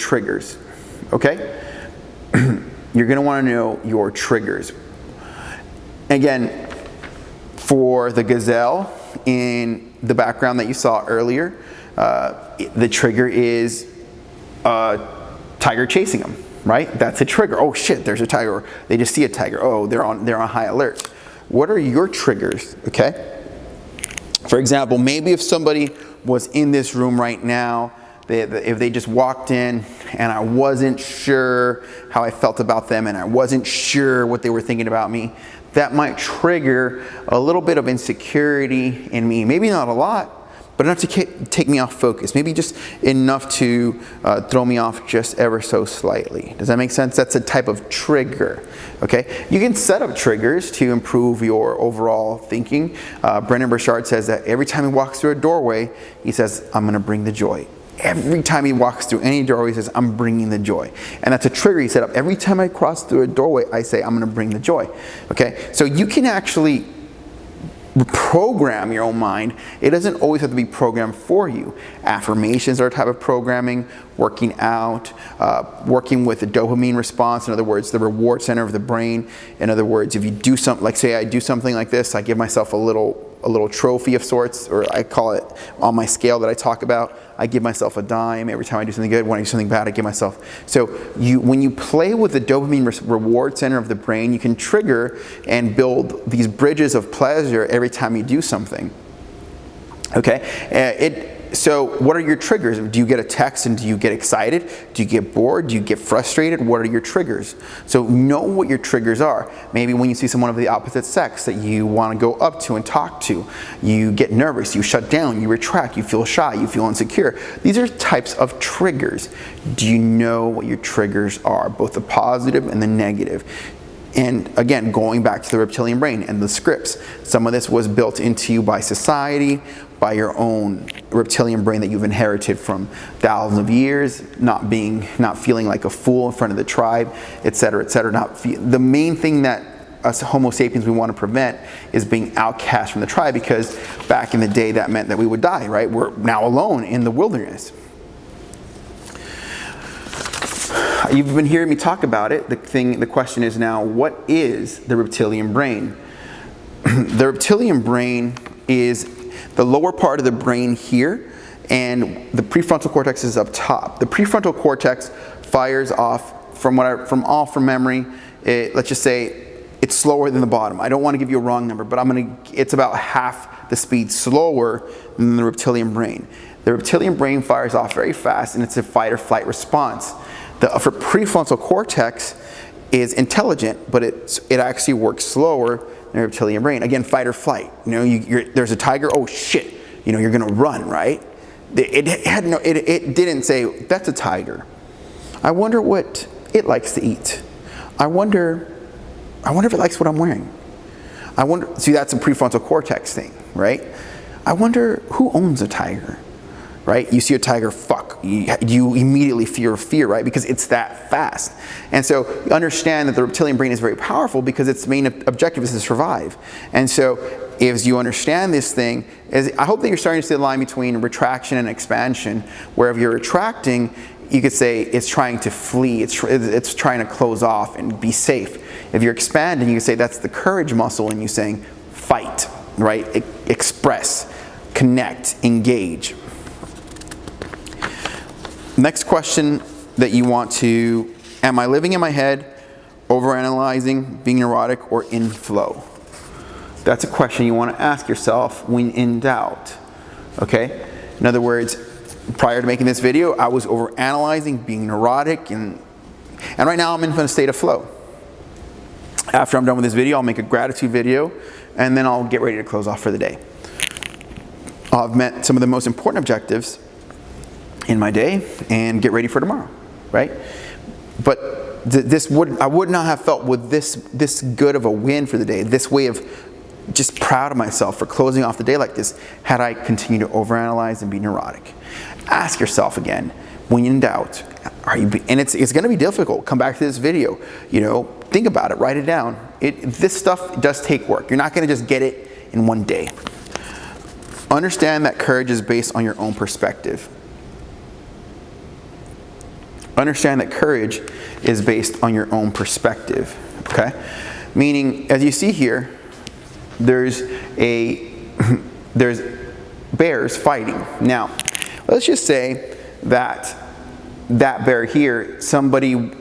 triggers, okay? You're gonna wanna know your triggers. Again, for the gazelle in the background that you saw earlier, the trigger is tiger chasing them, right? That's a trigger. Oh shit, there's a tiger. They just see a tiger. Oh, they're on high alert. What are your triggers, okay? For example, maybe if somebody was in this room right now, if they just walked in and I wasn't sure how I felt about them and I wasn't sure what they were thinking about me, that might trigger a little bit of insecurity in me. Maybe not a lot, but enough to take me off focus. Maybe just enough to throw me off just ever so slightly. Does that make sense? That's a type of trigger, okay? You can set up triggers to improve your overall thinking. Brendan Burchard says that every time he walks through a doorway, he says, I'm gonna bring the joy. Every time he walks through any doorway, he says, I'm bringing the joy. And that's a trigger he set up. Every time I cross through a doorway, I say, I'm gonna bring the joy, okay? So you can actually program your own mind. It doesn't always have to be programmed for you. Affirmations are a type of programming, working out, working with the dopamine response, in other words, the reward center of the brain. In other words, if you do something, like say I do something like this, I give myself a little trophy of sorts, or I call it on my scale that I talk about, I give myself a dime every time I do something good. When I do something bad, I give myself. So when you play with the dopamine reward center of the brain, you can trigger and build these bridges of pleasure every time you do something. Okay? So what are your triggers? Do you get a text and do you get excited? Do you get bored? Do you get frustrated? What are your triggers? So know what your triggers are. Maybe when you see someone of the opposite sex that you want to go up to and talk to, you get nervous, you shut down, you retract, you feel shy, you feel insecure. These are types of triggers. Do you know what your triggers are, both the positive and the negative? And again, going back to the reptilian brain and the scripts, some of this was built into you by society, by your own reptilian brain that you've inherited from thousands of years, not feeling like a fool in front of the tribe, etc., etc. The main thing that us Homo sapiens we want to prevent is being outcast from the tribe, because back in the day that meant that we would die, right? We're now alone in the wilderness. You've been hearing me talk about it. The question is now, what is the reptilian brain? The reptilian brain is the lower part of the brain here, and the prefrontal cortex is up top. The prefrontal cortex fires off, from memory, let's just say it's slower than the bottom. I don't want to give you a wrong number, but it's about half the speed slower than the reptilian brain. The reptilian brain fires off very fast, and it's a fight or flight response. The prefrontal cortex is intelligent, but it actually works slower than the reptilian brain. Again, fight or flight. There's a tiger. Oh shit! You're gonna run, right? It didn't say that's a tiger. I wonder what it likes to eat. I wonder if it likes what I'm wearing. See, that's a prefrontal cortex thing, right? I wonder who owns a tiger. Right? You see a tiger, fuck. You immediately fear, right? Because it's that fast. And so understand that the reptilian brain is very powerful because its main objective is to survive. And so as you understand this thing, I hope that you're starting to see the line between retraction and expansion, where if you're retracting, you could say it's trying to flee, it's trying to close off and be safe. If you're expanding, you can say that's the courage muscle, and you're saying fight, right? Express, connect, engage. Next question that you want to, am I living in my head, overanalyzing, being neurotic, or in flow? That's a question you want to ask yourself when in doubt, okay? In other words, prior to making this video, I was overanalyzing, being neurotic, and right now I'm in a state of flow. After I'm done with this video, I'll make a gratitude video, and then I'll get ready to close off for the day. I've met some of the most important objectives in my day and get ready for tomorrow, right? But I would not have felt with this good of a win for the day, this way of just proud of myself for closing off the day like this, had I continued to overanalyze and be neurotic. Ask yourself again, when in doubt, and it's going to be difficult. Come back to this video, think about it, write it down. This stuff does take work. You're not going to just get it in one day. Understand that courage is based on your own perspective. understand that courage is based on your own perspective, okay? Meaning, as you see here, there's bears fighting. Now, let's just say that bear here,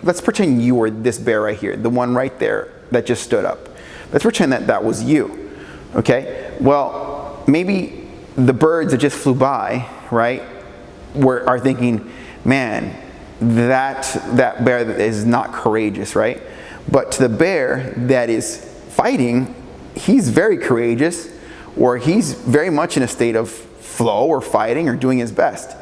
let's pretend you were this bear right here, the one right there that just stood up. Let's pretend that was you, okay? Well, maybe the birds that just flew by, right, are thinking, man, that bear is not courageous, right? But to the bear that is fighting, he's very courageous, or he's very much in a state of flow or fighting or doing his best.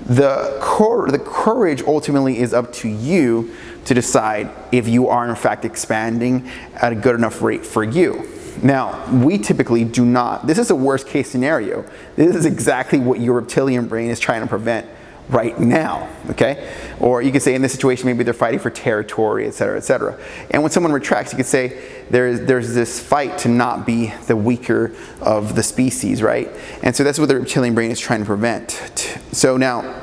The courage ultimately is up to you to decide if you are in fact expanding at a good enough rate for you. Now, we typically do not. This is a worst case scenario. This is exactly what your reptilian brain is trying to prevent right now, okay? Or you could say in this situation, maybe they're fighting for territory, et cetera, et cetera. And when someone retracts, you could say there's this fight to not be the weaker of the species, right? And so that's what the reptilian brain is trying to prevent. So now,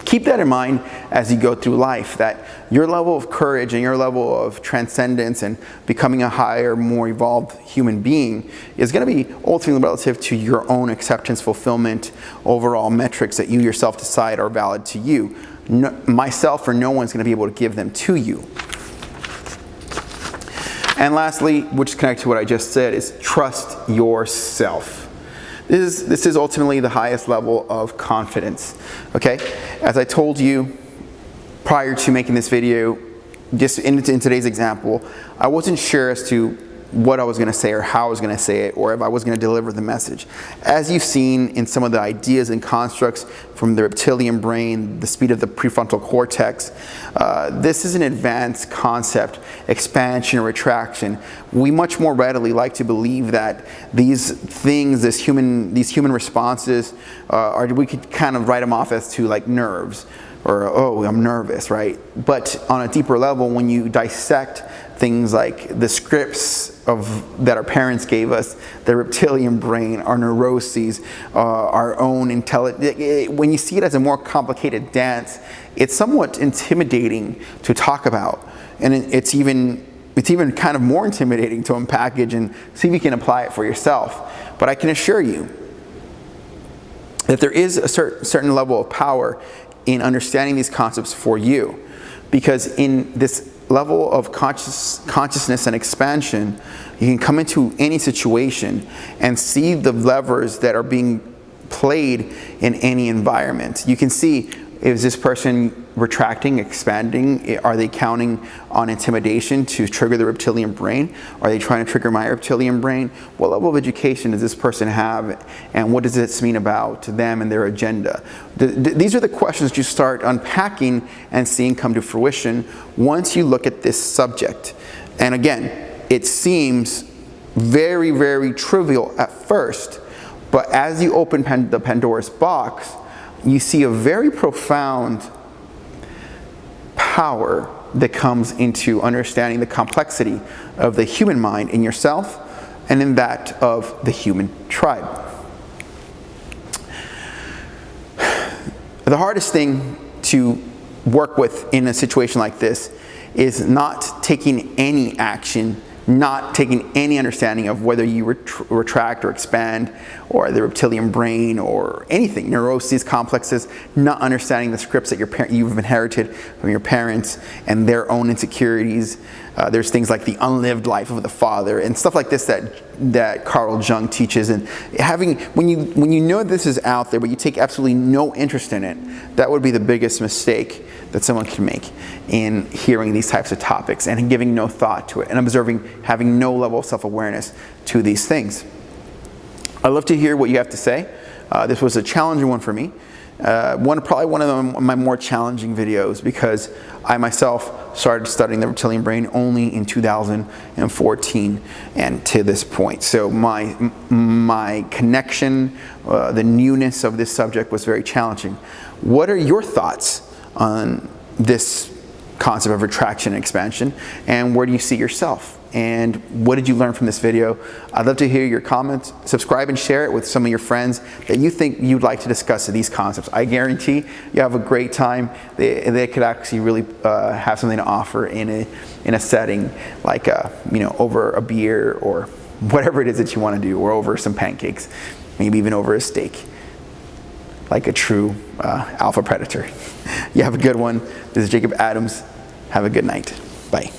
keep that in mind as you go through life, that your level of courage and your level of transcendence and becoming a higher, more evolved human being is going to be ultimately relative to your own acceptance, fulfillment, overall metrics that you yourself decide are valid to you. Myself or no one's going to be able to give them to you. And lastly, which is connected to what I just said, is trust yourself. This is ultimately the highest level of confidence, okay? As I told you prior to making this video, just in today's example, I wasn't sure as to what I was going to say or how I was going to say it, or if I was going to deliver the message. As you've seen in some of the ideas and constructs from the reptilian brain, the speed of the prefrontal cortex, this is an advanced concept, expansion or retraction. We much more readily like to believe that these things, these human responses, we could kind of write them off as to like nerves, or, oh, I'm nervous, right? But on a deeper level, when you dissect things like the scripts that our parents gave us, the reptilian brain, our neuroses, our own intelligence, when you see it as a more complicated dance, it's somewhat intimidating to talk about. And it's even kind of more intimidating to unpackage and see if you can apply it for yourself. But I can assure you that there is a certain level of power in understanding these concepts for you, because in this level of consciousness and expansion, you can come into any situation and see the levers that are being played in any environment. You can see, is this person retracting, expanding? Are they counting on intimidation to trigger the reptilian brain? Are they trying to trigger my reptilian brain? What level of education does this person have, and what does this mean about them and their agenda? These are the questions you start unpacking and seeing come to fruition once you look at this subject. And again, it seems very, very trivial at first, but as you open the Pandora's box, you see a very profound power that comes into understanding the complexity of the human mind in yourself and in that of the human tribe. The hardest thing to work with in a situation like this is not taking any action, not taking any understanding of whether you retract or expand, or the reptilian brain, or anything, neuroses, complexes, not understanding the scripts that you've inherited from your parents and their own insecurities. There's things like the unlived life of the father and stuff like this that Carl Jung teaches. And when you know this is out there, but you take absolutely no interest in it, that would be the biggest mistake that someone can make in hearing these types of topics and giving no thought to it and observing, having no level of self-awareness to these things. I'd love to hear what you have to say. This was a challenging one for me. Probably one of my more challenging videos, because I myself started studying the reptilian brain only in 2014 and to this point. So my connection, the newness of this subject was very challenging. What are your thoughts on this concept of retraction and expansion, and where do you see yourself? And what did you learn from this video? I'd love to hear your comments. Subscribe and share it with some of your friends that you think you'd like to discuss these concepts. I guarantee you have a great time. They could actually really have something to offer in a setting like over a beer or whatever it is that you want to do, or over some pancakes, maybe even over a steak, like a true alpha predator. You have a good one. This is Jacob Adams. Have a good night. Bye.